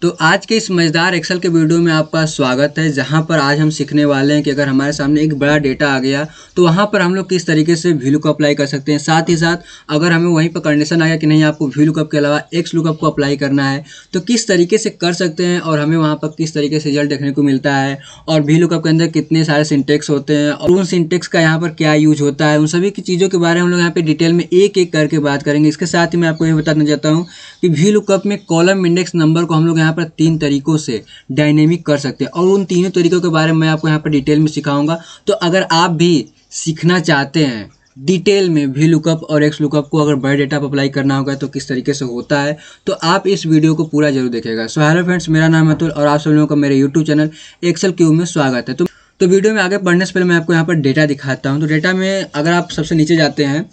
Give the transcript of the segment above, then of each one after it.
तो आज के इस मज़ेदार एक्सेल के वीडियो में आपका स्वागत है, जहां पर आज हम सीखने वाले हैं कि अगर हमारे सामने एक बड़ा डेटा आ गया तो वहां पर हम लोग किस तरीके से वी लुकअप अप्लाई कर सकते हैं। साथ ही साथ अगर हमें वहीं पर कंडीशन आ गया कि नहीं आपको वी लुकअप के अलावा एक्स लुकअप को अप्लाई करना है तो किस तरीके से कर सकते हैं और हमें वहाँ पर किस तरीके से रिजल्ट देखने को मिलता है और वी लुकअप के अंदर कितने सारे सिंटेक्स होते हैं और उन सिंटेक्स का यहाँ पर क्या यूज होता है, उन सभी की चीज़ों के बारे में हम लोग यहाँ पे डिटेल में एक एक करके बात करेंगे। इसके साथ ही मैं आपको ये बताना चाहता हूँ कि वी लुकअप में कॉलम इंडेक्स नंबर को हम लोग यहाँ पर 3 तरीकों से डायनेमिक कर सकते हैं और उन तीनों तरीकों के बारे में मैं आपको यहाँ पर डिटेल में सिखाऊंगा। तो अगर आप भी सीखना चाहते हैं डिटेल में वी लुकअप और एक्स लुकअप को अगर बड़े डेटा पर अप्लाई करना होगा तो किस तरीके से होता है, तो आप इस वीडियो को पूरा जरूर देखेगा। सो हेलो फ्रेंड्स, मेरा नाम है अतुल और आप सब लोगों का मेरे यूट्यूब चैनल एक्सेल क्यूब में स्वागत है। तो वीडियो में आगे बढ़ने से पहले मैं आपको यहाँ पर डेटा दिखाता हूँ। तो डेटा में अगर आप सबसे नीचे जाते हैं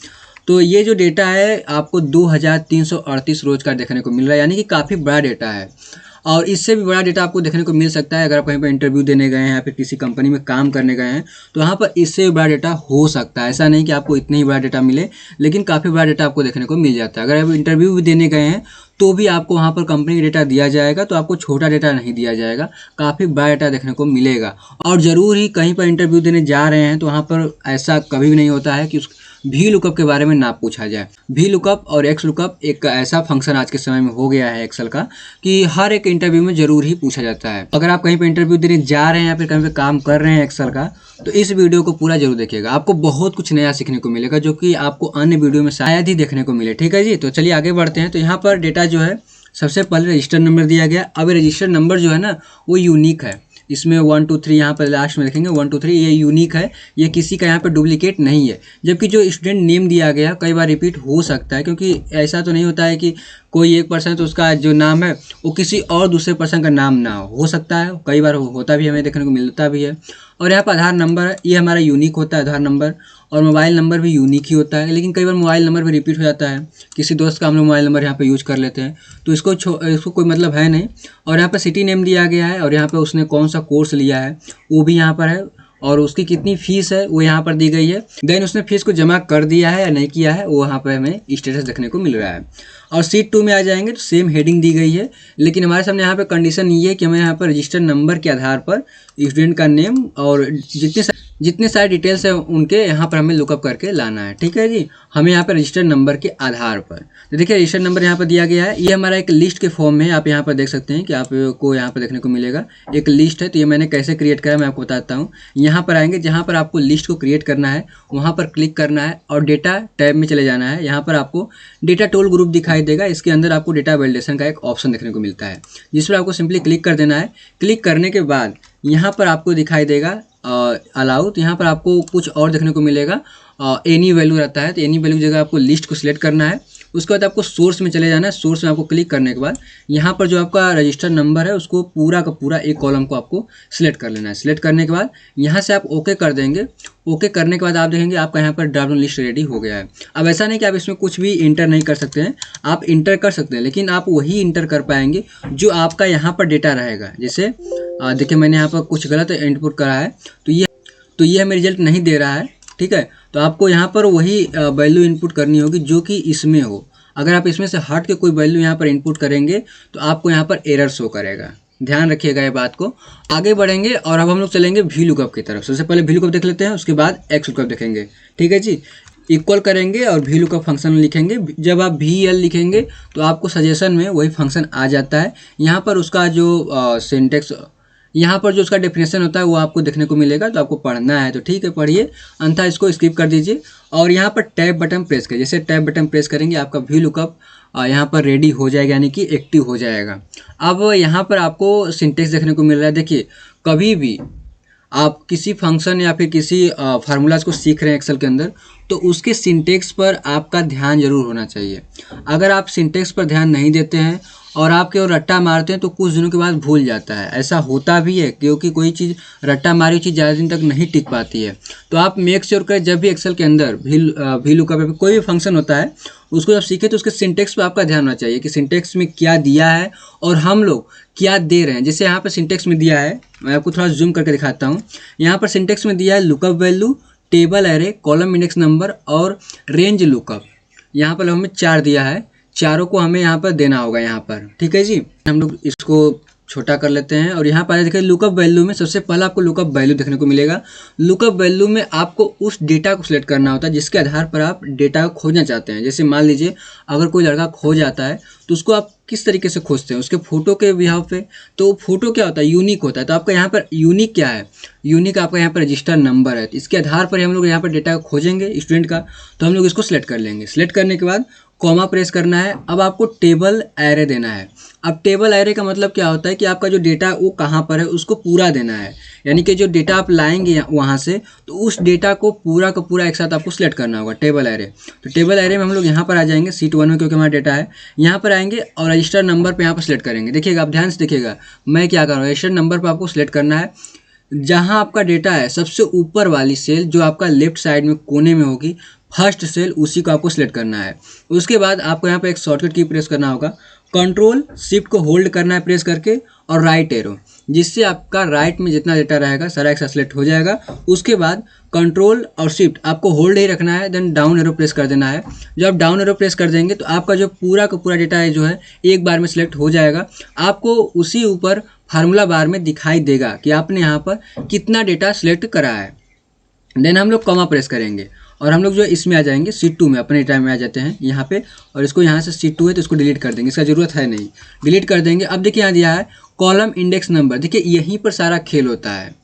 तो ये जो डेटा है आपको 2338 रोज का देखने को मिल रहा है, यानी कि काफ़ी बड़ा डेटा है। और इससे भी बड़ा डेटा आपको देखने को मिल सकता है अगर आप कहीं पर इंटरव्यू देने गए हैं या फिर किसी कंपनी में काम करने गए हैं तो वहाँ पर इससे भी बड़ा डेटा हो सकता है। ऐसा नहीं कि आपको इतना ही बड़ा डेटा मिले, लेकिन काफ़ी बड़ा डेटा आपको देखने को मिल जाता है। अगर आप इंटरव्यू भी देने गए हैं तो भी आपको वहाँ पर कंपनी का डेटा दिया जाएगा, तो आपको छोटा डेटा नहीं दिया जाएगा, काफ़ी बड़ा डेटा देखने को मिलेगा। और ज़रूर ही कहीं पर इंटरव्यू देने जा रहे हैं तो वहाँ पर ऐसा कभी भी नहीं होता है कि उस वी लुकअप के बारे में ना पूछा जाए। वी लुकअप और एक्स लुकअप एक ऐसा फंक्शन आज के समय में हो गया है एक्सेल का कि हर एक इंटरव्यू में जरूर ही पूछा जाता है। अगर आप कहीं पे इंटरव्यू देने जा रहे हैं या फिर कहीं पे काम कर रहे हैं एक्सेल का, तो इस वीडियो को पूरा जरूर देखिएगा। आपको बहुत कुछ नया सीखने को मिलेगा जो कि आपको अन्य वीडियो में शायद ही देखने को मिले। ठीक है जी, तो चलिए आगे बढ़ते हैं। तो यहाँ पर डेटा जो है सबसे पहले रजिस्टर नंबर दिया गया। अब रजिस्टर नंबर जो है ना वो यूनिक है। इसमें 1 2 3 यहाँ पर लास्ट में लिखेंगे 1 2 3, ये यूनिक है, ये किसी का यहाँ पर डुप्लीकेट नहीं है। जबकि जो स्टूडेंट नेम दिया गया कई बार रिपीट हो सकता है, क्योंकि ऐसा तो नहीं होता है कि कोई एक पर्सन तो उसका जो नाम है वो किसी और दूसरे पर्सन का नाम ना हो सकता है, कई बार होता भी, हमें देखने को मिलता भी है। और यहाँ पर आधार नंबर है, ये हमारा यूनिक होता है आधार नंबर, और मोबाइल नंबर भी यूनिक ही होता है। लेकिन कई बार मोबाइल नंबर भी रिपीट हो जाता है, किसी दोस्त का हम लोग मोबाइल नंबर यहाँ पे यूज कर लेते हैं, तो इसको कोई मतलब है नहीं। और यहाँ पर सिटी नेम दिया गया है और यहाँ पर उसने कौन सा कोर्स लिया है वो भी यहाँ पर है, और उसकी कितनी फीस है वो यहाँ पर दी गई है। देन उसने फीस को जमा कर दिया है या नहीं किया है वो यहाँ पर हमें स्टेटस देखने को मिल रहा है। और सीट 2 में आ जाएंगे तो सेम हेडिंग दी गई है, लेकिन हमारे सामने यहाँ पे कंडीशन ये है कि हमें यहाँ पर रजिस्टर नंबर के आधार पर स्टूडेंट का नेम और जितने सारे डिटेल्स है उनके यहाँ पर हमें लुकअप करके लाना है। ठीक है जी, हमें यहाँ पर रजिस्टर नंबर के आधार पर, तो देखिए रजिस्टर नंबर यहाँ पर दिया गया है। ये हमारा एक लिस्ट के फॉर्म में आप यहाँ पर देख सकते हैं कि आपको यहाँ पर देखने को मिलेगा एक लिस्ट है। तो ये मैंने कैसे क्रिएट करा मैं आपको बताता हूँ। यहाँ पर आएंगे, जहाँ पर आपको लिस्ट को क्रिएट करना है वहाँ पर क्लिक करना है और डेटा टैब में चले जाना है। यहाँ पर आपको डेटा टूल ग्रुप दिखाई देगा, इसके अंदर आपको डेटा वैलिडेशन का एक ऑप्शन देखने को मिलता है, जिस पर आपको सिंपली क्लिक कर देना है। क्लिक करने के बाद यहाँ पर आपको दिखाई देगा अलाउ, तो यहाँ पर आपको कुछ और देखने को मिलेगा, एनी वैल्यू रहता है। तो एनी वैल्यू जगह आपको लिस्ट को सिलेक्ट करना है। उसके बाद आपको सोर्स में चले जाना है। सोर्स में आपको क्लिक करने के बाद यहाँ पर जो आपका रजिस्टर नंबर है उसको पूरा का पूरा एक कॉलम को आपको सिलेक्ट कर लेना है। सिलेक्ट करने के बाद यहाँ से आप ओके कर देंगे। ओके करने के बाद आप देखेंगे आपका यहाँ पर ड्रॉप डाउन लिस्ट रेडी हो गया है। अब ऐसा नहीं कि आप इसमें कुछ भी इंटर नहीं कर सकते हैं, आप इंटर कर सकते हैं, लेकिन आप वही इंटर कर पाएंगे जो आपका यहाँ पर डेटा रहेगा। जैसे देखिए मैंने यहाँ पर कुछ गलत इनपुट करा है तो ये हमें रिजल्ट नहीं दे रहा है। ठीक है, तो आपको यहाँ पर वही वैल्यू इनपुट करनी होगी जो कि इसमें हो। अगर आप इसमें से हट के कोई वैल्यू यहाँ पर इनपुट करेंगे तो आपको यहाँ पर एरर शो करेगा। ध्यान रखिएगा ये बात को। आगे बढ़ेंगे और अब हम लोग चलेंगे वी लुकअप की तरफ। सबसे पहले वी लुकअप देख लेते हैं, उसके बाद एक्स लुकअप देखेंगे। ठीक है जी, इक्वल करेंगे और वी लुकअप फंक्शन लिखेंगे। जब आप VL लिखेंगे तो आपको सजेशन में वही फंक्शन आ जाता है। यहाँ पर उसका जो सिंटेक्स, यहाँ पर जो उसका डेफिनेशन होता है वो आपको देखने को मिलेगा, तो आपको पढ़ना है तो ठीक है पढ़िए, अन्यथा इसको स्किप कर दीजिए। और यहाँ पर टैब बटन प्रेस करिए। जैसे टैब बटन प्रेस करेंगे आपका वी लुकअप यहाँ पर रेडी हो जाएगा, यानी कि एक्टिव हो जाएगा। अब यहाँ पर आपको सिंटेक्स देखने को मिल रहा है। देखिए कभी भी आप किसी फंक्शन या फिर किसी फार्मूलाज को सीख रहे हैं एक्सेल के अंदर, तो उसके सिंटेक्स पर आपका ध्यान जरूर होना चाहिए। अगर आप सिंटेक्स पर ध्यान नहीं देते हैं और आप केवल रट्टा मारते हैं तो कुछ दिनों के बाद भूल जाता है। ऐसा होता भी है, क्योंकि कोई चीज़ रट्टा मारी चीज़ ज़्यादा दिन तक नहीं टिक पाती है। तो आप मेक श्योर करें जब भी एक्सेल के अंदर वी लुकअप कोई भी फंक्शन होता है उसको जब सीखे तो उसके सिंटेक्स पर आपका ध्यान होना चाहिए कि सिंटेक्स में क्या दिया है और हम लोग क्या दे रहे हैं। जैसे यहाँ पर सिंटेक्स में दिया है, मैं आपको थोड़ा जूम करके दिखाता हूँ। यहाँ पर सिंटेक्स में दिया है lookup value, table array, column index number और रेंज लुकअप। यहाँ पर हमें 4 दिया है। चारों को हमें यहाँ पर देना होगा यहाँ पर। ठीक है जी, हम लोग इसको छोटा कर लेते हैं और यहाँ पर देखिए लुकअप वैल्यू में सबसे पहला आपको लुकअप वैल्यू देखने को मिलेगा। लुकअप वैल्यू में आपको उस डेटा को सिलेक्ट करना होता है जिसके आधार पर आप डेटा को खोजना चाहते हैं। जैसे मान लीजिए अगर कोई लड़का खो जाता है तो उसको आप किस तरीके से खोजते हैं, उसके फोटो के बिहाव पे। तो फोटो क्या होता है, यूनिक होता है। तो आपका यहाँ पर यूनिक क्या है, यूनिक आपका यहाँ पर रजिस्टर नंबर है। तो इसके आधार पर हम लोग यहाँ पर डेटा को खोजेंगे स्टूडेंट का। तो हम लोग इसको सिलेक्ट कर लेंगे। सिलेक्ट करने के बाद कॉमा प्रेस करना है। अब आपको टेबल एरे देना है। अब टेबल एरे का मतलब क्या होता है कि आपका जो डेटा वो कहाँ पर है उसको पूरा देना है, यानी कि जो डेटा आप लाएंगे वहाँ से तो उस डेटा को पूरा का पूरा एक साथ आपको सिलेक्ट करना होगा, टेबल एरे। तो टेबल एरे में हम लोग यहाँ पर आ जाएंगे सीट 1 में, क्योंकि हमारा डेटा है। यहाँ पर आएंगे और रजिस्टर नंबर पे यहाँ पर सिलेक्ट करेंगे। देखिएगा आप ध्यान से देखिएगा मैं क्या कर रहा हूँ। रजिस्टर नंबर पर आपको सिलेक्ट करना है। जहाँ आपका डेटा है सबसे ऊपर वाली सेल जो आपका लेफ्ट साइड में कोने में होगी, फर्स्ट सेल, उसी को आपको सिलेक्ट करना है। उसके बाद आपको यहाँ पे एक शॉर्टकट की प्रेस करना होगा। कंट्रोल शिफ्ट को होल्ड करना है प्रेस करके और राइट एरो, जिससे आपका राइट में जितना डेटा रहेगा सारा एक साथ सिलेक्ट हो जाएगा। उसके बाद कंट्रोल और शिफ्ट आपको होल्ड ही रखना है, देन डाउन एरो प्रेस कर देना है। जब आप डाउन एरो प्रेस कर देंगे तो आपका जो पूरा का पूरा डेटा है जो है एक बार में सिलेक्ट हो जाएगा। आपको उसी ऊपर फार्मूला बार में दिखाई देगा कि आपने यहाँ पर कितना डेटा सिलेक्ट करा है। देन हम लोग कॉमा प्रेस करेंगे और हम लोग जो इसमें आ जाएंगे सीट 2 में, अपने टाइम में आ जाते हैं यहाँ पे। और इसको यहाँ से सीट 2 है तो इसको डिलीट कर देंगे, इसका ज़रूरत है नहीं, डिलीट कर देंगे। अब देखिए यहाँ दिया है कॉलम इंडेक्स नंबर। देखिए यहीं पर सारा खेल होता है,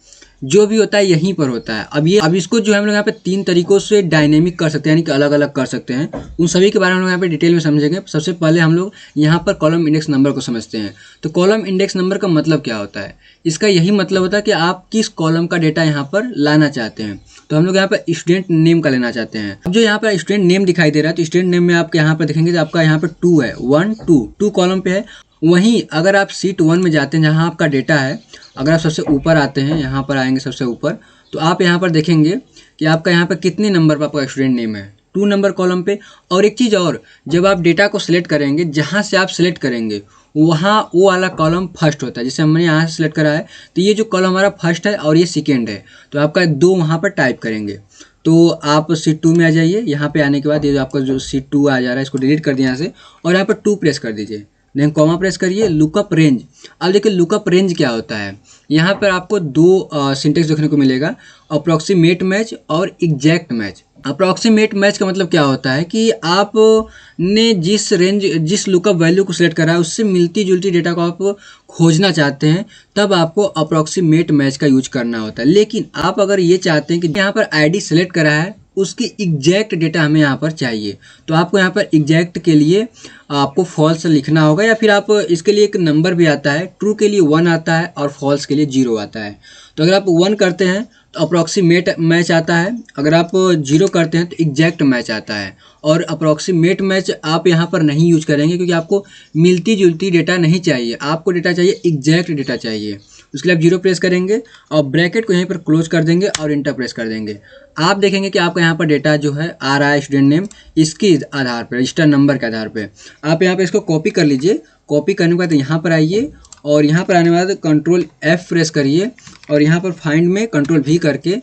जो भी होता है यहीं पर होता है। अब इसको जो है हम लोग यहाँ पे 3 तरीकों से डायनेमिक कर सकते हैं, यानी कि अलग अलग कर सकते हैं। उन सभी के बारे में हम लोग यहाँ पे डिटेल में समझेंगे। सबसे पहले हम लोग यहाँ पर कॉलम इंडेक्स नंबर को समझते हैं। तो कॉलम इंडेक्स नंबर का मतलब क्या होता है, इसका यही मतलब होता है कि आप किस कॉलम का डेटा यहाँ पर लाना चाहते हैं। तो हम लोग यहाँ पर स्टूडेंट नेम का लेना चाहते हैं। अब जो यहाँ पर स्टूडेंट नेम दिखाई दे रहा है तो स्टूडेंट नेम में आपके यहाँ पर देखेंगे तो आपका यहाँ पर 2 है, 1 2 कॉलम पे है। वहीं अगर आप सीट 1 में जाते हैं जहाँ आपका डेटा है, अगर आप सबसे ऊपर आते हैं, यहाँ पर आएंगे सबसे ऊपर, तो आप यहाँ पर देखेंगे कि आपका यहाँ पर कितने नंबर पर आपका स्टूडेंट नेम है, 2 नंबर कॉलम पे। और एक चीज़ और, जब आप डेटा को सिलेक्ट करेंगे, जहाँ से आप सिलेक्ट करेंगे वहाँ वो वाला कॉलम फर्स्ट होता है। जैसे हमने यहाँ से सिलेक्ट करा है तो ये जो कॉलम हमारा फर्स्ट है और ये सेकेंड है, तो आपका 2 वहाँ पर टाइप करेंगे। तो आप सीट 2 में आ जाइए। यहाँ पे आने के बाद ये जो आपका जो सीट 2 आ जा रहा है इसको डिलीट कर दिए यहाँ से और यहाँ पर 2 प्रेस कर दीजिए। देन कॉमा प्रेस करिए, लुकअप रेंज। अब देखिए लुकअप रेंज क्या होता है। यहाँ पर आपको 2 सिंटेक्स देखने को मिलेगा, अप्रॉक्सीमेट मैच और एग्जैक्ट मैच। अप्रॉक्सीमेट मैच का मतलब क्या होता है कि आपने जिस लुकअप वैल्यू को सिलेक्ट करा है उससे मिलती जुलती डेटा को आप खोजना चाहते हैं, तब आपको अप्रॉक्सीमेट मैच का यूज करना होता है। लेकिन आप अगर ये चाहते हैं कि यहाँ पर आईडी सेलेक्ट करा है उसकी एग्जैक्ट डेटा हमें यहाँ पर चाहिए, तो आपको यहाँ पर एग्जैक्ट के लिए आपको फॉल्स लिखना होगा, या फिर आप इसके लिए एक नंबर भी आता है, ट्रू के लिए 1 आता है और फॉल्स के लिए 0 आता है। तो अगर आप 1 करते हैं तो अप्रॉक्सीमेट मैच आता है, अगर आप 0 करते हैं तो एग्जैक्ट मैच आता है। और अप्रॉक्सीमेट मैच आप यहाँ पर नहीं यूज करेंगे क्योंकि आपको मिलती जुलती डेटा नहीं चाहिए, आपको डेटा चाहिए एग्जैक्ट डेटा चाहिए। उसके लिए आप 0 प्रेस करेंगे और ब्रैकेट को यहीं पर क्लोज कर देंगे और इंटर प्रेस कर देंगे। आप देखेंगे कि आपका यहाँ पर डेटा जो है आ रहा है स्टूडेंट नेम, इसके आधार पर, रजिस्टर नंबर के आधार पर। आप यहाँ पर इसको कॉपी कर लीजिए। कॉपी करने के बाद यहाँ पर आइए और यहाँ पर आने के बाद कंट्रोल F प्रेस करिए और यहाँ पर फाइंड में कंट्रोल V करके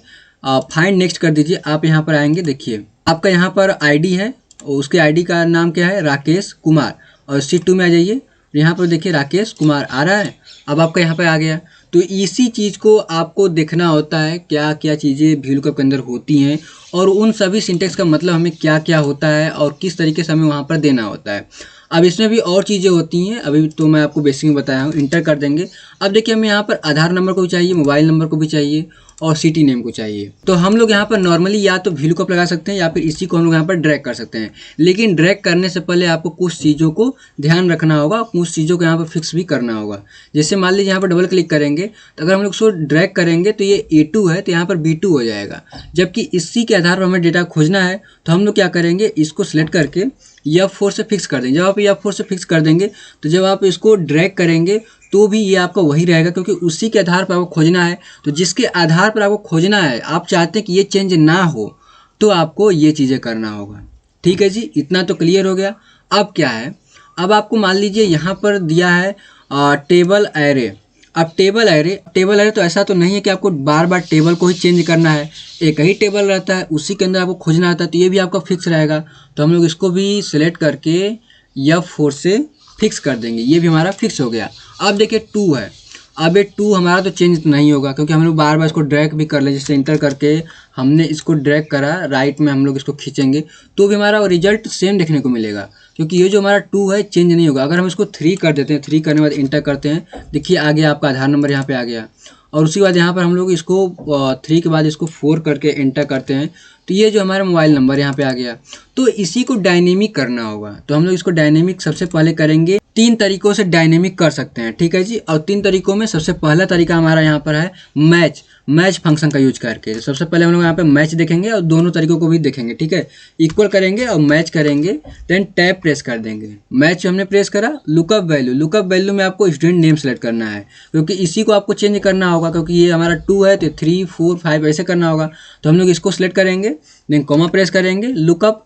फाइंड नेक्स्ट कर दीजिए। आप यहाँ पर आएंगे, देखिए आपका यहाँ पर आईडी है, उसके आईडी का नाम क्या है, राकेश कुमार। और सीट 2 में आ जाइए, यहाँ पर देखिए राकेश कुमार आ रहा है। अब आपका यहाँ पर आ गया। तो इसी चीज़ को आपको देखना होता है, क्या क्या चीज़ें VLOOKUP के अंदर होती हैं और उन सभी सिंटेक्स का मतलब हमें क्या क्या होता है और किस तरीके से हमें वहाँ पर देना होता है। अब इसमें भी और चीज़ें होती हैं, अभी तो मैं आपको बेसिक में बताया हूँ। इंटर कर देंगे। अब देखिए हमें यहाँ पर आधार नंबर को भी चाहिए, मोबाइल नंबर को भी चाहिए और सिटी नेम को चाहिए। तो हम लोग यहाँ पर नॉर्मली या तो VLOOKUP लगा सकते हैं या फिर इसी को हम लोग यहाँ पर ड्रैग कर सकते हैं। लेकिन ड्रैग करने से पहले आपको कुछ चीज़ों को ध्यान रखना होगा, कुछ चीज़ों को यहाँ पर फिक्स भी करना होगा। जैसे मान लीजिए यहाँ पर डबल क्लिक करेंगे तो अगर हम लोग इसको ड्रैग करेंगे तो ये A2 है तो यहाँ पर B2 हो जाएगा, जबकि इसी के आधार पर हमें डेटा खोजना है। तो हम लोग क्या करेंगे, इसको सिलेक्ट करके F4 से फिक्स कर देंगे। जब आप F4 से फिक्स कर देंगे तो जब आप इसको ड्रैग करेंगे तो भी ये आपका वही रहेगा, क्योंकि उसी के आधार पर आपको खोजना है। तो जिसके आधार पर आपको खोजना है, आप चाहते हैं कि ये चेंज ना हो, तो आपको ये चीज़ें करना होगा। ठीक है जी, इतना तो क्लियर हो गया। अब क्या है, अब आपको मान लीजिए यहाँ पर दिया है टेबल एरे। अब टेबल एरे तो ऐसा तो नहीं है कि आपको बार बार टेबल को ही चेंज करना है, एक ही टेबल रहता है, उसी के अंदर आपको खोजना रहता है, तो ये भी आपका फिक्स रहेगा। तो हम लोग इसको भी सिलेक्ट करके F4 से फिक्स कर देंगे, ये भी हमारा फिक्स हो गया। अब देखिए 2 है, अब ये 2 हमारा तो चेंज नहीं होगा क्योंकि हम लोग बार बार इसको ड्रैग भी कर ले, जैसे इंटर करके हमने इसको ड्रैग करा राइट में, हम लोग इसको खींचेंगे तो भी हमारा रिजल्ट सेम देखने को मिलेगा क्योंकि ये जो हमारा 2 है चेंज नहीं होगा। अगर हम इसको 3 कर देते हैं, 3 करने के बाद इंटर करते हैं, देखिए आ गया आपका आधार नंबर यहाँ पे आ गया, और उसके बाद यहाँ पर हम लोग इसको 3 के बाद इसको 4 करके एंटर करते हैं तो ये जो हमारा मोबाइल नंबर यहाँ पे आ गया। तो इसी को डायनेमिक करना होगा, तो हम लोग इसको डायनेमिक सबसे पहले करेंगे। 3 तरीकों से डायनेमिक कर सकते हैं, ठीक है जी। और 3 तरीकों में सबसे पहला तरीका हमारा यहाँ पर है मैच फंक्शन का यूज करके। तो सबसे पहले हम लोग यहाँ पे मैच देखेंगे और दोनों तरीकों को भी देखेंगे, ठीक है। इक्वल करेंगे और मैच करेंगे, देन टैब प्रेस कर देंगे। मैच हमने प्रेस करा, लुकअप वैल्यू में आपको स्टूडेंट नेम सेलेक्ट करना है क्योंकि इसी को आपको चेंज करना होगा क्योंकि ये हमारा 2 है तो 3 4 5 ऐसे करना होगा। तो हम लोग इसको सिलेक्ट करेंगे, देन कॉमा प्रेस करेंगे, लुकअप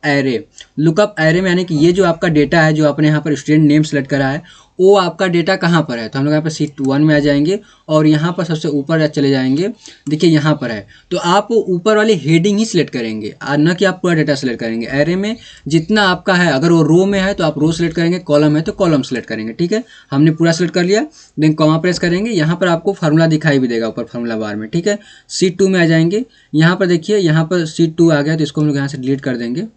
एरे में यानी कि ये जो आपका डेटा है जो आपने यहाँ पर स्टूडेंट नेम सेलेक्ट करा है वो आपका डेटा कहाँ पर है। तो हम लोग यहाँ पर शीट 1 में आ जाएंगे और यहाँ पर सबसे ऊपर चले जाएंगे, देखिए यहाँ पर है। तो आप ऊपर वाली हेडिंग ही सिलेक्ट करेंगे और न कि आप पूरा डेटा सेलेक्ट करेंगे। एरे में जितना आपका है, अगर वो रो में है तो आप रो सेलेक्ट करेंगे, कॉलम है तो कॉलम सेलेक्ट करेंगे, ठीक है। हमने पूरा सेलेक्ट कर लिया, देन कॉमा प्रेस करेंगे। यहाँ पर आपको फार्मूला दिखाई भी देगा ऊपर फार्मूला बार में, ठीक है। शीट 2 में आ जाएंगे, यहाँ पर देखिए यहाँ पर शीट 2 आ गया तो इसको हम लोग यहाँ से डिलीट कर देंगे।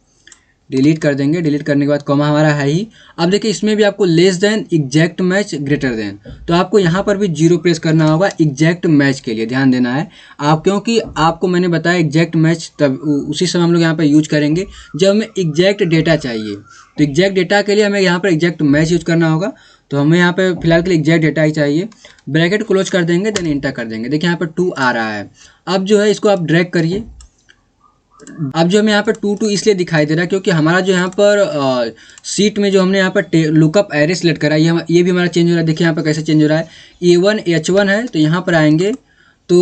डिलीट करने के बाद कॉमा हमारा है ही। अब देखिए इसमें भी आपको less than, exact match, greater than, तो आपको यहाँ पर भी 0 प्रेस करना होगा एग्जैक्ट मैच के लिए, ध्यान देना है आप, क्योंकि आपको मैंने बताया एग्जैक्ट मैच तब उसी समय हम लोग यहाँ पर यूज करेंगे जब हमें एग्जैक्ट डेटा चाहिए। तो एग्जैक्ट डेटा के लिए हमें यहाँ पर एग्जैक्ट मैच यूज करना होगा, तो हमें यहाँ पे फिलहाल के लिए एग्जैक्ट डेटा ही चाहिए। ब्रैकेट क्लोज कर देंगे, देन इंटर कर देंगे। देखिए यहाँ पर 2 आ रहा है। अब जो है इसको आप ड्रैग करिए। अब जो हमें यहाँ पर 2 इसलिए दिखाई दे रहा है क्योंकि हमारा जो यहाँ पर सीट में जो हमने यहाँ पर लुकअप एरे सेलेक्ट करा है ये भी हमारा चेंज हो रहा है। देखिए यहाँ पर कैसे चेंज हो रहा है, A1 H1 है तो यहाँ पर आएंगे तो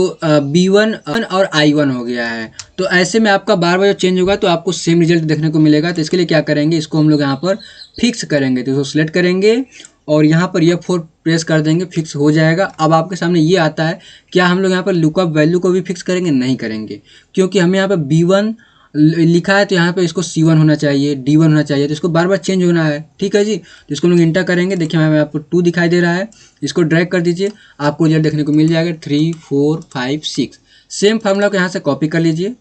B1 और I1 हो गया है। तो ऐसे में आपका बार बार चेंज होगा तो आपको सेम रिजल्ट देखने को मिलेगा। तो इसके लिए क्या करेंगे, इसको हम लोग यहाँ पर फिक्स करेंगे, तो इसको सिलेक्ट करेंगे और यहाँ पर F4 प्रेस कर देंगे, फिक्स हो जाएगा। अब आपके सामने ये आता है, क्या हम लोग यहाँ पर लुकअप वैल्यू को भी फिक्स करेंगे? नहीं करेंगे, क्योंकि हमें यहाँ पर B1 लिखा है तो यहाँ पे इसको C1 होना चाहिए, D1 होना चाहिए, तो इसको बार बार चेंज होना है, ठीक है जी। तो इसको हम लोग इंटर करेंगे, देखिए हमें आपको 2 दिखाई दे रहा है, इसको ड्रैग कर दीजिए, आपको रिजल्ट देखने को मिल जाएगा 3 4 5 6। सेम फार्मूला को यहाँ से कॉपी कर लीजिए,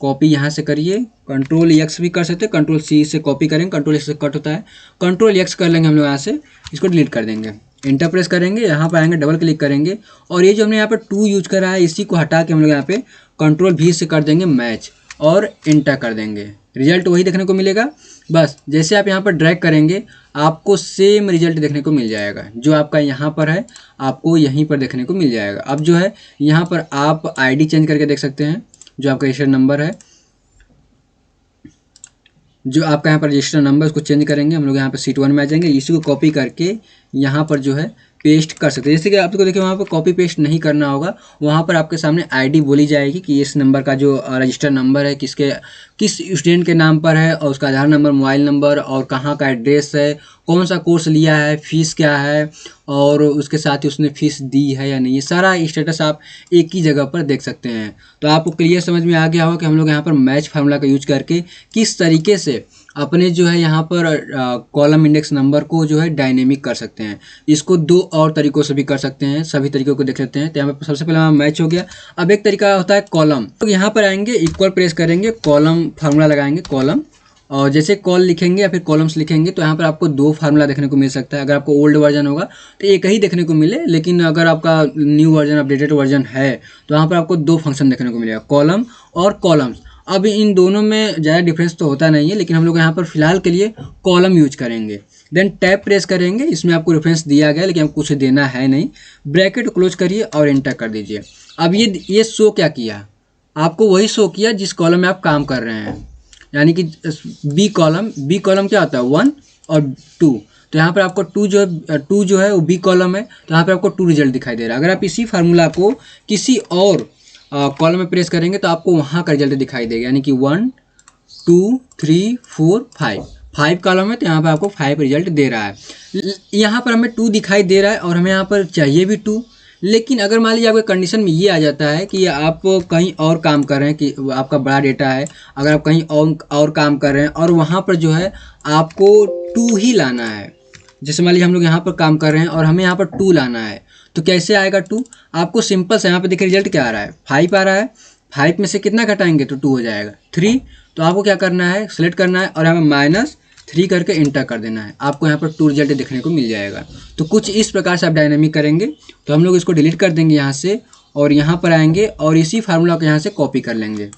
कॉपी यहाँ से करिए, कंट्रोल X भी कर सकते हैं, कंट्रोल C से कॉपी करेंगे, कंट्रोल X से कट होता है, कंट्रोल X कर लेंगे हम लोग यहाँ से, इसको डिलीट कर देंगे, इंटर प्रेस करेंगे, यहाँ पर आएंगे, डबल क्लिक करेंगे और ये जो हमने यहाँ पर 2 यूज करा है इसी को हटा के हम लोग यहाँ पे कंट्रोल V से कर देंगे मैच और इंटर कर देंगे, रिजल्ट वही देखने को मिलेगा। बस जैसे आप यहाँ पर ड्रैग करेंगे आपको सेम रिजल्ट देखने को मिल जाएगा, जो आपका यहाँ पर है आपको यहीं पर देखने को मिल जाएगा। अब जो है यहाँ पर आप ID चेंज करके देख सकते हैं, जो आपका रजिस्टर नंबर है, जो आपका यहाँ पर रजिस्टर नंबर उसको चेंज करेंगे। हम लोग यहाँ पर शीट 1 में आ जाएंगे, इसी को कॉपी करके यहाँ पर जो है पेस्ट कर सकते हैं। जैसे कि आपको देखिए वहाँ पर कॉपी पेस्ट नहीं करना होगा, वहाँ पर आपके सामने आईडी बोली जाएगी कि इस नंबर का जो रजिस्टर नंबर है किस स्टूडेंट के नाम पर है और उसका आधार नंबर, मोबाइल नंबर और कहाँ का एड्रेस है, कौन सा कोर्स लिया है, फीस क्या है और उसके साथ ही उसने फीस दी है या नहीं, ये सारा स्टेटस आप एक ही जगह पर देख सकते हैं। तो आपको क्लियर समझ में आ गया होगा कि हम लोग यहाँ पर मैच फार्मूला का यूज करके किस तरीके से अपने जो है यहाँ पर कॉलम इंडेक्स नंबर को जो है डायनेमिक कर सकते हैं। इसको 2 और तरीकों से भी कर सकते हैं, सभी तरीकों को देख लेते हैं। तो यहाँ पर सबसे पहले हमारा मैच हो गया। अब एक तरीका होता है कॉलम, तो यहाँ पर आएंगे, इक्वल प्रेस करेंगे, कॉलम फार्मूला लगाएंगे, कॉलम, और जैसे कॉल लिखेंगे या फिर कॉलम्स लिखेंगे तो यहाँ पर आपको 2 फार्मूला देखने को मिल सकता है। अगर आपको ओल्ड वर्जन होगा तो एक ही देखने को मिले, लेकिन अगर आपका न्यू वर्जन, अपडेटेड वर्जन है तो यहाँ पर आपको 2 फंक्शन देखने को मिलेगा, कॉलम और कॉलम्स। अब इन दोनों में ज़्यादा डिफरेंस तो होता नहीं है, लेकिन हम लोग यहाँ पर फिलहाल के लिए कॉलम यूज करेंगे। देन टैब प्रेस करेंगे, इसमें आपको रेफरेंस दिया गया लेकिन आपको कुछ देना है नहीं, ब्रैकेट क्लोज करिए और एंटर कर दीजिए। अब ये शो क्या किया, आपको वही शो किया जिस कॉलम में आप काम कर रहे हैं, यानी कि बी कॉलम क्या होता है 1 और 2। तो यहाँ पर आपको 2 जो है वो बी कॉलम है, तो यहाँ पर आपको 2 रिजल्ट दिखाई दे रहा है। अगर आप इसी फार्मूला को किसी और कॉलम में प्रेस करेंगे तो आपको वहाँ का रिजल्ट दिखाई देगा, यानी कि 1 2 3 4 5 कॉलम है तो यहाँ पर आपको 5 रिजल्ट दे रहा है। यहाँ पर हमें 2 दिखाई दे रहा है और हमें यहाँ पर चाहिए भी 2, लेकिन अगर मान लीजिए आपके कंडीशन में ये आ जाता है कि आप कहीं और काम कर रहे हैं, कि आपका बड़ा डेटा है, अगर आप कहीं और काम कर रहे हैं और वहाँ पर जो है आपको 2 ही लाना है। जैसे मान लीजिए हम लोग यहाँ पर काम कर रहे हैं और हमें यहाँ पर 2 लाना है, तो कैसे आएगा 2? आपको सिंपल से यहाँ पे देखिए रिजल्ट क्या आ रहा है, 5 आ रहा है। 5 में से कितना घटाएंगे तो 2 हो जाएगा 3। तो आपको क्या करना है, सेलेक्ट करना है और यहाँ पर -3 करके इंटर कर देना है। आपको यहाँ पर 2 रिजल्ट देखने को मिल जाएगा। तो कुछ इस प्रकार से आप डायनामिक करेंगे। तो हम लोग इसको डिलीट कर देंगे यहाँ से और यहाँ पर आएंगे और इसी फार्मूला को यहाँ से कॉपी कर लेंगे।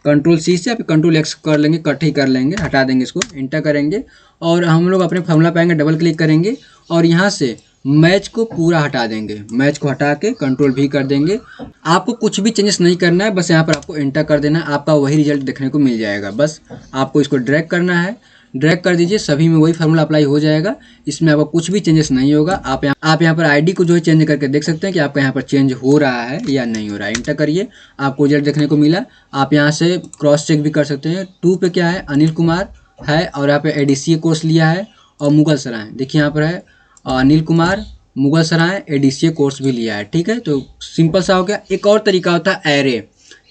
Ctrl+C से आप Ctrl+X कर लेंगे, कट ही कर लेंगे, हटा देंगे, इसको इंटर करेंगे और हम लोग अपने फार्मूला पे आएंगे, डबल क्लिक करेंगे और यहाँ से मैच को पूरा हटा देंगे। मैच को हटा के Ctrl+V कर देंगे। आपको कुछ भी चेंजेस नहीं करना है, बस यहाँ पर आपको इंटर कर देना है, आपका वही रिजल्ट देखने को मिल जाएगा। बस आपको इसको ड्रैग करना है, ड्रैग कर दीजिए, सभी में वही फार्मूला अप्लाई हो जाएगा। इसमें आपका कुछ भी चेंजेस नहीं होगा। आप यहाँ पर आईडी को जो है चेंज करके देख सकते हैं कि आपका यहाँ पर चेंज हो रहा है या नहीं हो रहा है। इंटर करिए, आपको रिजल्ट देखने को मिला। आप यहाँ से क्रॉस चेक भी कर सकते हैं। 2 पे क्या है, अनिल कुमार है और यहाँ पे ADCA कोर्स लिया है और मुगल सराय, देखिए यहाँ पर है अनिल कुमार मुगल सराय ADCA कोर्स भी लिया है। ठीक है, तो सिंपल सा हो गया। एक और तरीका होता है एरे।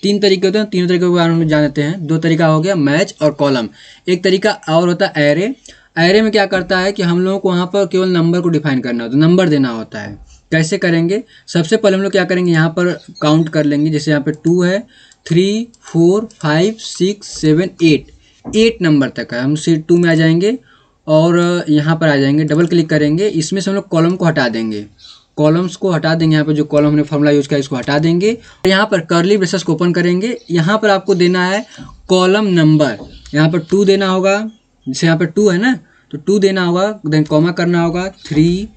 3 तरीके होते हैं, तीनों तरीके के बारे में जानते हैं। 2 तरीका हो गया मैच और कॉलम। एक तरीका और होता है एरे। एरे में क्या करता है कि हम लोगों को वहाँ पर केवल नंबर को डिफाइन करना होता है, नंबर देना होता है। कैसे करेंगे, सबसे पहले हम लोग क्या करेंगे, यहाँ पर काउंट कर लेंगे। जैसे यहाँ पे 2 है, 3, 4, 5, 6, 7, 8 नंबर तक है। हम सीट 2 में आ जाएंगे और यहाँ पर आ जाएंगे, डबल क्लिक करेंगे। इसमें से हम लोग कॉलम को हटा देंगे, कॉलम्स को हटा देंगे। यहाँ पर जो कॉलम हमने फॉर्मूला यूज किया इसको हटा देंगे। यहाँ पर कर्ली ब्रेसेस को ओपन करेंगे। यहाँ पर आपको देना है कॉलम नंबर, यहाँ पर 2 देना होगा। जैसे यहाँ पर 2 है ना, तो 2 देना होगा, देन कॉमा करना होगा, 3,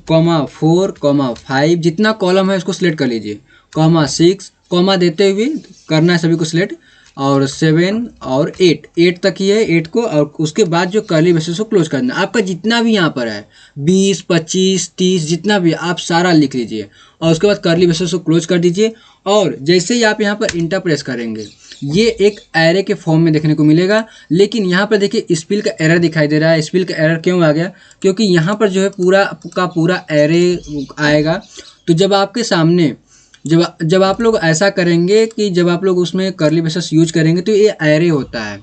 4, 5, जितना कॉलम है उसको सिलेक्ट कर लीजिए, 6, कॉमा देते हुए करना है सभी को सिलेक्ट, और 7 और 8 तक ही है, 8 को, और उसके बाद जो कर्ली ब्रेसेस को क्लोज करना। आपका जितना भी यहाँ पर है 20, 25, 30 जितना भी आप सारा लिख लीजिए और उसके बाद कर्ली ब्रेसेस को क्लोज कर दीजिए। और जैसे ही आप यहाँ पर इंटर प्रेस करेंगे ये एक एरे के फॉर्म में देखने को मिलेगा। लेकिन यहाँ पर देखिए स्पेल का एरर दिखाई दे रहा है। स्पेल का एरर क्यों आ गया, क्योंकि यहाँ पर जो है पूरा का पूरा एरे आएगा। तो जब आपके सामने जब आप लोग ऐसा करेंगे कि जब आप लोग उसमें कर्ली ब्रेसेस यूज करेंगे तो ये एरे होता है।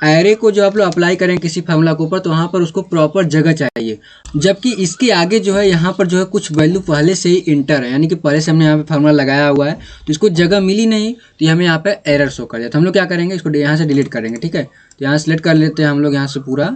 एरे को जो आप लोग अप्लाई करें किसी फार्मूला के ऊपर तो वहाँ पर उसको प्रॉपर जगह चाहिए, जबकि इसके आगे जो है यहाँ पर जो है कुछ वैल्यू पहले से ही इंटर है, यानी कि पहले से हमने यहाँ पे फार्मूला लगाया हुआ है तो इसको जगह मिली नहीं तो हमें यहाँ पे एरर शो कर दिया। तो हम लोग क्या करेंगे, इसको यहाँ से डिलीट करेंगे। ठीक है, तो यहाँ सेलेक्ट कर लेते हैं हम लोग यहाँ से पूरा,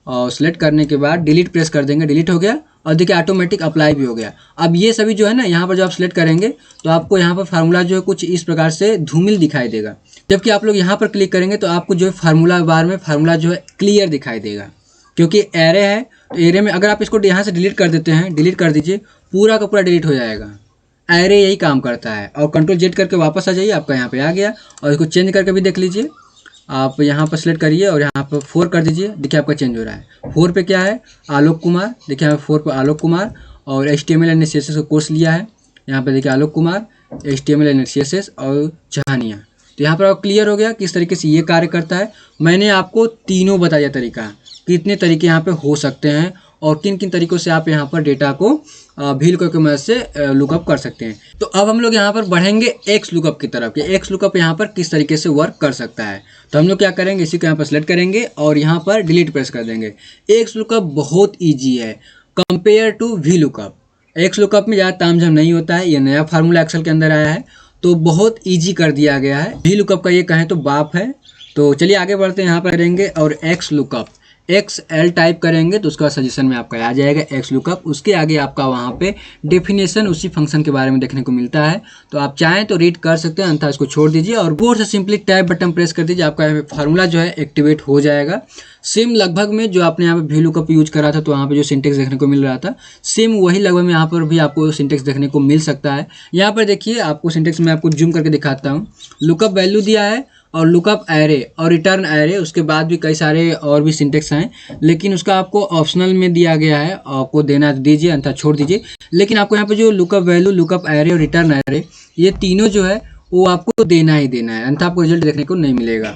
और सेलेक्ट करने के बाद डिलीट प्रेस कर देंगे, डिलीट हो गया और देखिए ऑटोमेटिक अप्लाई भी हो गया। अब ये सभी जो है ना यहाँ पर जब आप सिलेक्ट करेंगे तो आपको यहाँ पर फार्मूला जो है कुछ इस प्रकार से धूमिल दिखाई देगा। जबकि आप लोग यहाँ पर क्लिक करेंगे तो आपको जो है फार्मूला बार में फार्मूला जो है क्लियर दिखाई देगा, क्योंकि एरे है। तो एरे में अगर आप इसको यहाँ से डिलीट कर देते हैं, डिलीट कर दीजिए, पूरा का पूरा डिलीट हो जाएगा। एरे यही काम करता है। और Ctrl+Z करके वापस आ जाइए, आपका यहाँ पे आ गया। और इसको चेंज करके भी देख लीजिए, आप यहाँ पर सेलेक्ट करिए और यहाँ पर 4 कर दीजिए, देखिए आपका चेंज हो रहा है। 4 पे क्या है, आलोक कुमार, देखिए यहाँ 4 पे आलोक कुमार और HTML एंड CSS का कोर्स लिया है। यहाँ पे देखिए Alok Kumar, HTML and CSS और जहानिया। तो यहाँ पर आपको क्लियर हो गया किस तरीके से ये कार्य करता है। मैंने आपको तीनों बताया तरीका, कितने तरीके यहाँ पे हो सकते हैं और किन किन तरीकों से आप यहाँ पर डेटा को VLOOKUP की मदद से लुकअप कर सकते हैं। तो अब हम लोग यहाँ पर बढ़ेंगे एक्स लुकअप की तरफ, कि एक्स लुकअप यहाँ पर किस तरीके से वर्क कर सकता है। तो हम लोग क्या करेंगे, इसी को यहाँ पर सेलेक्ट करेंगे और यहाँ पर डिलीट प्रेस कर देंगे। एक्स लुकअप बहुत ईजी है compare to VLOOKUP। X lookup में ज़्यादा तामझाम नहीं होता है, ये नया फार्मूला एक्सेल के अंदर आया है तो बहुत ईजी कर दिया गया है। VLOOKUP का ये कहें तो बाप है। तो चलिए आगे बढ़ते हैं, यहाँ पर करेंगे और एक्स लुकअप XL टाइप करेंगे तो उसका सजेशन में आपका आ जाएगा एक्स लुकअप। उसके आगे आपका वहाँ पे डेफिनेशन उसी फंक्शन के बारे में देखने को मिलता है। तो आप चाहें तो रीड कर सकते हैं, अन्यथा इसको छोड़ दीजिए और बोर्ड से सिंपली टैब बटन प्रेस कर दीजिए, आपका फार्मूला जो है एक्टिवेट हो जाएगा। सेम लगभग में जो आपने यहाँ पे VLOOKUP यूज करा था तो वहाँ पे जो सिंटेक्स देखने को मिल रहा था सेम वही लगभग में यहाँ पर भी आपको सिंटेक्स देखने को मिल सकता है। यहाँ पर देखिए आपको सिंटेक्स में आपको जूम करके दिखाता हूँ। लुकअप वैल्यू दिया है और लुकअप एरे और रिटर्न एरे, उसके बाद भी कई सारे और भी सिंटेक्स हैं, लेकिन उसका आपको ऑप्शनल में दिया गया है, आपको देना दीजिए अन्यथा छोड़ दीजिए। लेकिन आपको यहाँ पे जो लुकअप वैल्यू, लुकअप एरे और रिटर्न एरे ये तीनों जो है वो आपको देना ही देना है, अन्यथा आपको रिजल्ट देखने को नहीं मिलेगा।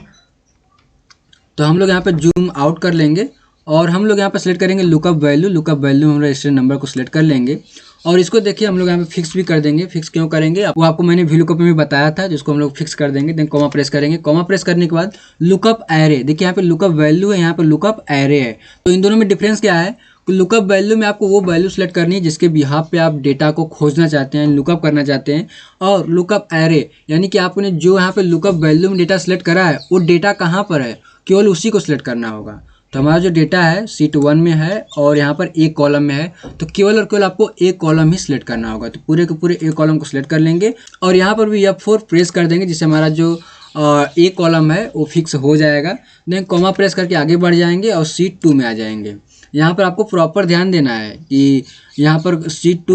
तो हम लोग यहाँ पे जूम आउट कर लेंगे और हम लोग यहाँ पर सिलेक्ट करेंगे लुकअप वैल्यू। लुकअप वैल्यू हम रजिस्टर नंबर को सिलेक्ट कर लेंगे और इसको देखिए हम लोग यहाँ पे फिक्स भी कर देंगे। फिक्स क्यों करेंगे वो आपको मैंने VLOOKUP में बताया था, जिसको हम लोग फिक्स कर देंगे। देन कॉमा प्रेस करेंगे। कॉमा प्रेस करने के बाद लुकअप एरे, देखिए यहाँ पे लुकअप वैल्यू है, यहाँ पे लुकअप एरे है। तो इन दोनों में डिफरेंस क्या है? लुकअप वैल्यू में आपको वो वैल्यू सेलेक्ट करनी है जिसके बिहाफ पे आप डेटा को खोजना चाहते हैं, लुकअप करना चाहते हैं। और लुकअप एरे यानी कि आपने जो यहाँ पे लुकअप वैल्यू में डेटा सेलेक्ट करा है वो डेटा कहाँ पर है, केवल उसी को सिलेक्ट करना होगा। तो हमारा जो डेटा है शीट 1 में है और यहाँ पर एक कॉलम में है, तो केवल और केवल आपको एक कॉलम ही सिलेक्ट करना होगा। तो पूरे के पूरे एक कॉलम को सिलेक्ट कर लेंगे और यहाँ पर भी F4 प्रेस कर देंगे, जिससे हमारा जो एक कॉलम है वो फिक्स हो जाएगा। देन कॉमा प्रेस करके आगे बढ़ जाएंगे और शीट 2 में आ जाएंगे। यहाँ पर आपको प्रॉपर ध्यान देना है कि यहाँ पर शीट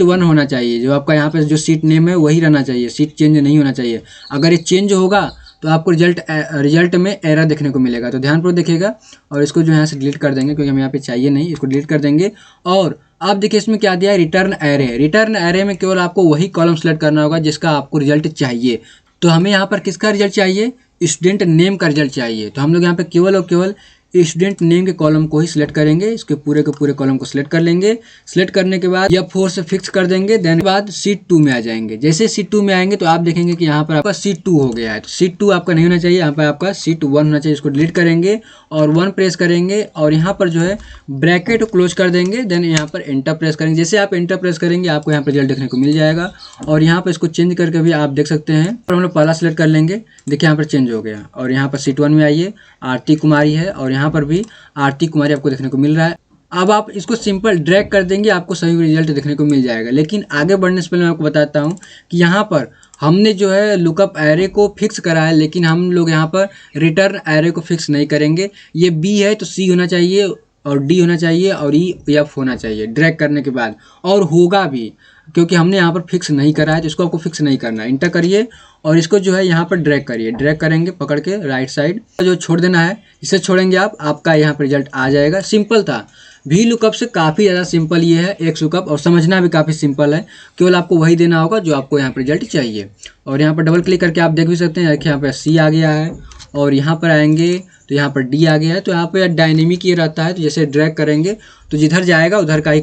1 होना चाहिए, जो आपका यहाँ पर जो शीट नेम है वही रहना चाहिए, शीट चेंज नहीं होना चाहिए। अगर ये चेंज होगा तो आपको रिजल्ट में एरर देखने को मिलेगा। तो ध्यानपूर्वक देखिएगा और इसको जो यहाँ से डिलीट कर देंगे क्योंकि हमें यहाँ पे चाहिए नहीं, इसको डिलीट कर देंगे। और आप देखिए इसमें क्या दिया है, रिटर्न एरे। रिटर्न एरे में केवल आपको वही कॉलम सेलेक्ट करना होगा जिसका आपको रिजल्ट चाहिए। तो हमें यहाँ पर किसका रिजल्ट चाहिए? स्टूडेंट नेम का रिजल्ट चाहिए। तो हम लोग यहाँ पे केवल और केवल स्टूडेंट नेम के कॉलम को ही सिलेक्ट करेंगे। इसके पूरे के पूरे कॉलम को सिलेक्ट कर लेंगे। सिलेक्ट करने के बाद F4 से फिक्स कर देंगे। देन बाद शीट 2 में आ जाएंगे। जैसे शीट 2 में आएंगे तो आप देखेंगे कि यहाँ पर आपका शीट 2 हो गया है। तो शीट 2 आपका नहीं होना चाहिए, यहाँ पर आपका शीट 1 होना चाहिए। इसको डिलीट करेंगे और 1 प्रेस करेंगे और यहाँ पर जो है ब्रैकेट को क्लोज कर देंगे। देन यहाँ पर एंटर प्रेस करेंगे। जैसे आप एंटर प्रेस करेंगे आपको यहाँ पर रिजल्ट देखने को मिल जाएगा। और यहाँ पर इसको चेंज करके भी आप देख सकते हैं। और हम लोग पहला सिलेक्ट कर लेंगे, देखिए यहाँ पर चेंज हो गया। और यहाँ पर शीट 1 में आइए, आरती कुमारी है और यहाँ पर भी आरती कुमारी आपको देखने को मिल रहा है। अब आप इसको सिंपल ड्रैग कर देंगे, आपको सही रिजल्ट देखने को मिल जाएगा। लेकिन आगे बढ़ने से पहले मैं आपको बताता हूँ कि यहाँ पर हमने जो है लुकअप एरे को फिक्स करा है, लेकिन हम लोग यहाँ पर रिटर्न एरे को फिक्स नहीं करेंगे। ये B है तो C होना चाहिए और D होना चाहिए और F होना चाहिए ड्रैग करने के बाद, और होगा भी क्योंकि हमने यहाँ पर फिक्स नहीं करा है। तो इसको आपको फिक्स नहीं करना है। इंटर करिए और इसको जो है यहाँ पर ड्रैग करिए। ड्रैग करेंगे पकड़ के राइट साइड जो छोड़ देना है, इसे छोड़ेंगे आप, आपका यहाँ पर रिजल्ट आ जाएगा। सिंपल था। VLOOKUP से काफ़ी ज़्यादा सिंपल ये है XLOOKUP, और समझना भी काफ़ी सिंपल है। केवल आपको वही देना होगा जो आपको यहाँ पर रिजल्ट चाहिए। और यहाँ पर डबल क्लिक करके आप देख भी सकते हैं, देखिए यहाँ पर C आ गया है और यहाँ पर आएंगे तो यहाँ पर D आ गया है। तो यहाँ पर डायनेमिक ये रहता है, तो जैसे ड्रैग करेंगे तो जिधर जाएगा उधर का ही